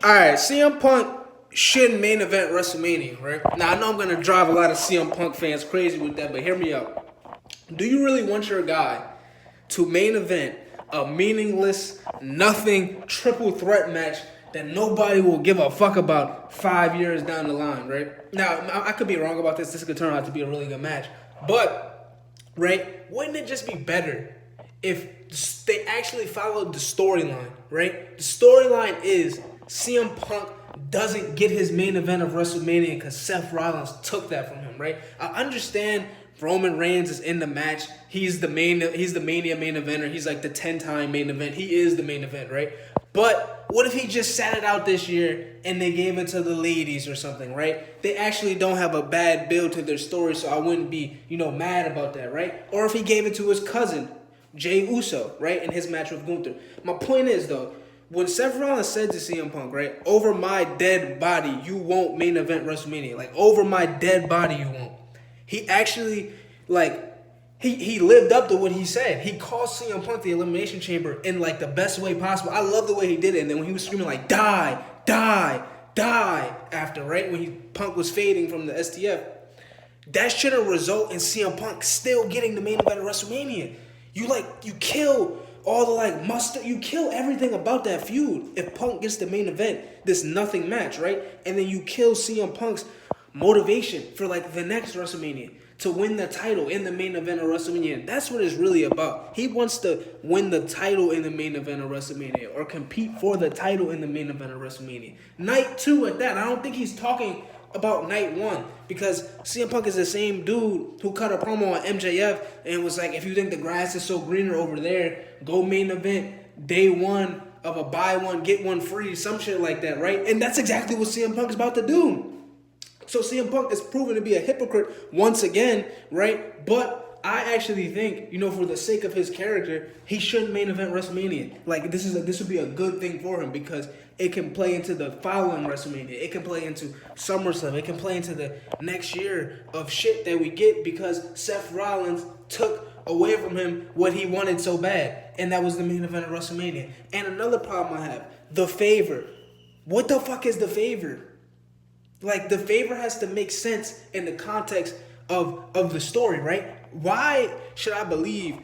Alright, CM Punk should main event WrestleMania, right? Now, I know I'm going to drive a lot of CM Punk fans crazy with that, but hear me out. Do you really want your guy to main event a meaningless, nothing triple threat match that nobody will give a fuck about 5 years down the line, right? Now, I could be wrong about this. This could turn out to be a really good match. But, right, wouldn't it just be better if they actually followed the storyline, right? The storyline is CM Punk doesn't get his main event of WrestleMania because Seth Rollins took that from him, right? I understand Roman Reigns is in the match. He's the Mania main eventer. He's like the 10-time main event. He is the main event, right? But what if he just sat it out this year and they gave it to the ladies or something, right? They actually don't have a bad build to their story, so I wouldn't be, mad about that, right? Or if he gave it to his cousin, Jey Uso, right, in his match with Gunther. My point is, though, when Seth Rollins said to CM Punk, right, over my dead body, you won't main event WrestleMania. Like, over my dead body, you won't. He actually, he lived up to what he said. He called CM Punk the Elimination Chamber in, the best way possible. I love the way he did it. And then when he was screaming, die, die, die, after, right, when Punk was fading from the STF, that shouldn't result in CM Punk still getting the main event of WrestleMania. You kill all the mustard, you kill everything about that feud if Punk gets the main event, this nothing match, right? And then you kill CM Punk's motivation for the next WrestleMania to win the title in the main event of WrestleMania. That's what it's really about. He wants to win the title in the main event of WrestleMania or compete for the title in the main event of WrestleMania. Night 2 at that. I don't think he's talking about night 1 because CM Punk is the same dude who cut a promo on MJF and was like, if you think the grass is so greener over there, go main event day 1 of a buy one, get one free, some shit like that, right? And that's exactly what CM Punk is about to do. So CM Punk is proven to be a hypocrite once again, right? But I actually think, for the sake of his character, he shouldn't main event WrestleMania. This would be a good thing for him because it can play into the following WrestleMania. It can play into SummerSlam. It can play into the next year of shit that we get because Seth Rollins took away from him what he wanted so bad, and that was the main event of WrestleMania. And another problem I have, the favor. What the fuck is the favor? The favor has to make sense in the context of the story, right? Why should I believe,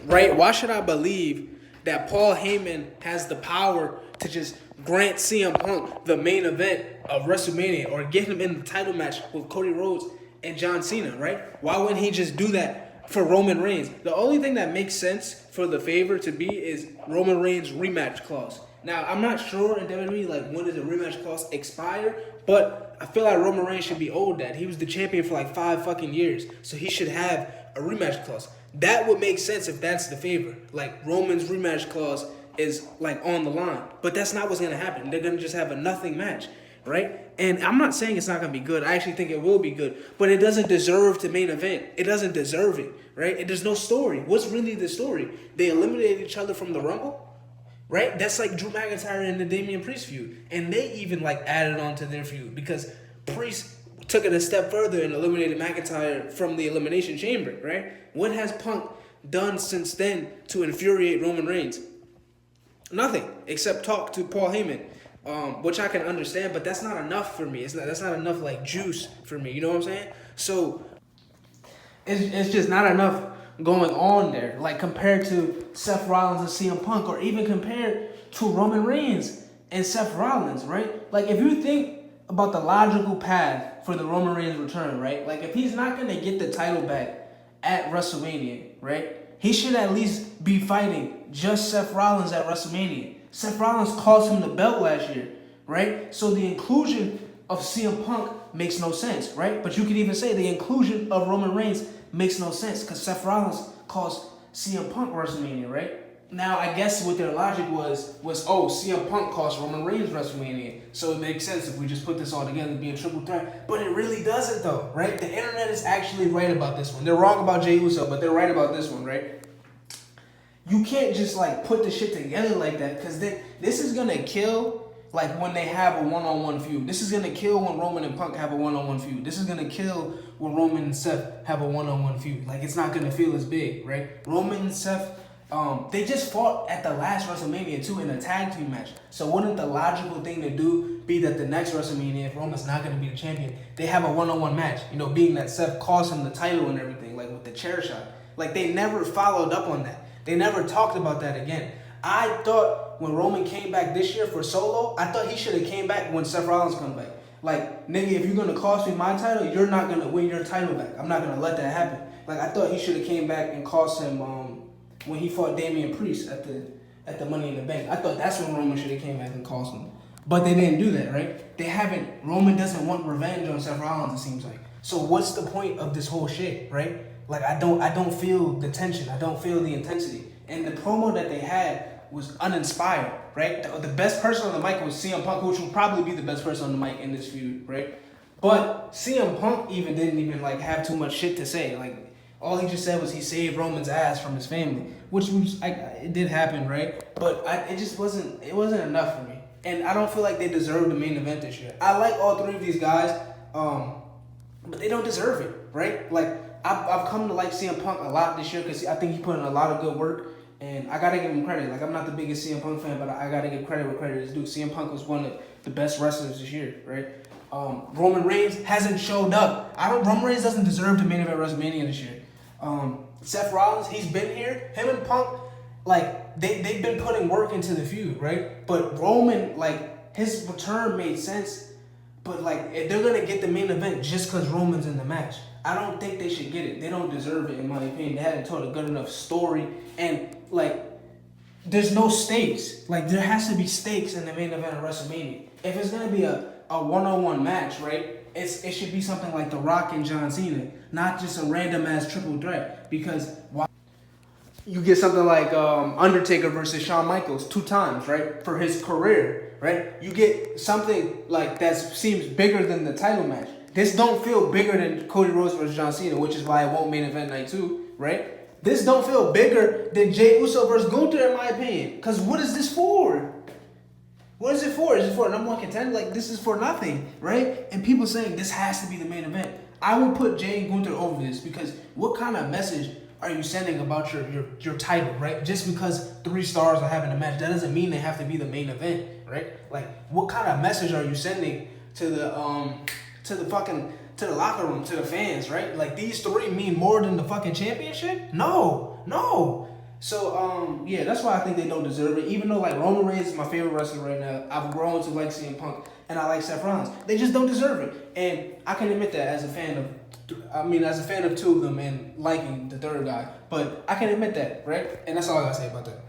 right? Why should I believe that Paul Heyman has the power to just grant CM Punk the main event of WrestleMania or get him in the title match with Cody Rhodes and John Cena, right? Why wouldn't he just do that for Roman Reigns? The only thing that makes sense for the favor to be is Roman Reigns' rematch clause. Now, I'm not sure in WWE, when does the rematch clause expire, but I feel like Roman Reigns should be owed that. He was the champion for 5 fucking years, so he should have a rematch clause. That would make sense if that's the favor. Roman's rematch clause is, on the line. But that's not what's going to happen. They're going to just have a nothing match, right? And I'm not saying it's not going to be good. I actually think it will be good. But it doesn't deserve to main event. It doesn't deserve it, right? And there's no story. What's really the story? They eliminated each other from the Rumble? Right? That's like Drew McIntyre and the Damian Priest feud. And they even added on to their feud because Priest took it a step further and eliminated McIntyre from the Elimination Chamber, right? What has Punk done since then to infuriate Roman Reigns? Nothing, except talk to Paul Heyman, which I can understand, but that's not enough for me. That's not enough juice for me, you know what I'm saying? So it's just not enough going on there, compared to Seth Rollins and CM Punk, or even compared to Roman Reigns and Seth Rollins, right? If you think about the logical path for the Roman Reigns return, right? If he's not going to get the title back at WrestleMania, right? He should at least be fighting just Seth Rollins at WrestleMania. Seth Rollins cost him the belt last year, right? So the inclusion of CM Punk makes no sense, right? But you could even say the inclusion of Roman Reigns makes no sense because Seth Rollins cost CM Punk WrestleMania, right? Now, I guess what their logic was CM Punk cost Roman Reigns WrestleMania, so it makes sense if we just put this all together and be a triple threat. But it really doesn't, though, right? The internet is actually right about this one. They're wrong about Jey Uso, but they're right about this one, right? You can't just, put the shit together like that because this is going to kill when they have a one-on-one feud. This is going to kill when Roman and Punk have a one-on-one feud. This is going to kill when Roman and Seth have a one-on-one feud. It's not going to feel as big, right? Roman and Seth They just fought at the last WrestleMania too in a tag team match. So wouldn't the logical thing to do be that the next WrestleMania, if Roman's not going to be the champion, they have a one-on-one match? You know, being that Seth cost him the title and everything, like with the chair shot. Like they never followed up on that. They never talked about that again. I thought when Roman came back this year for Solo, I thought he should have came back when Seth Rollins come back. Like, nigga, if you're going to cost me my title, you're not going to win your title back. I'm not going to let that happen. Like, I thought he should have came back and cost him when he fought Damian Priest at the Money in the Bank. I thought that's when Roman should have came back and cost him. But they didn't do that, right? Roman doesn't want revenge on Seth Rollins, it seems like. So what's the point of this whole shit, right? Like, I don't feel the tension. I don't feel the intensity. And the promo that they had was uninspired, right? The best person on the mic was CM Punk, which will probably be the best person on the mic in this feud, right? But CM Punk didn't like have too much shit to say. Like, all he just said was he saved Roman's ass from his family, which it did happen, right? But it wasn't enough for me. And I don't feel like they deserve the main event this year. I like all three of these guys, but they don't deserve it, right? Like, I've come to like CM Punk a lot this year because I think he put in a lot of good work. And I gotta give him credit. Like, I'm not the biggest CM Punk fan, but I gotta give credit where credit is due. CM Punk was one of the best wrestlers this year, right? Roman Reigns hasn't showed up. Roman Reigns doesn't deserve to main event WrestleMania this year. Seth Rollins, he's been here. Him and Punk, like, they've been putting work into the feud, right? But Roman, like, his return made sense. But, like, if they're gonna get the main event just because Roman's in the match, I don't think they should get it. They don't deserve it, in my opinion. They haven't told a good enough story. And, like, there's no stakes. Like, there has to be stakes in the main event of WrestleMania. If it's going to be a one-on-one match, right, it should be something like The Rock and John Cena, not just a random-ass triple threat. Because you get something like Undertaker versus Shawn Michaels 2 times, right, for his career, right? You get something like that seems bigger than the title match. This don't feel bigger than Cody Rhodes versus John Cena, which is why it won't main event night 2, right? This don't feel bigger than Jey Uso versus Gunther, in my opinion. Because what is this for? What is it for? Is it for a number 1 contender? Like, this is for nothing, right? And people saying this has to be the main event. I will put Jey and Gunther over this because what kind of message are you sending about your title, right? Just because 3 stars are having a match, that doesn't mean they have to be the main event, right? Like, what kind of message are you sending to the locker room, to the fans, right? Like, these 3 mean more than the fucking championship? No. So, yeah, that's why I think they don't deserve it. Even though, like, Roman Reigns is my favorite wrestler right now, I've grown to like CM Punk, and I like Seth Rollins. They just don't deserve it. And I can admit that as a fan of 2 of them and liking the third guy. But I can admit that, right? And that's all I gotta say about that.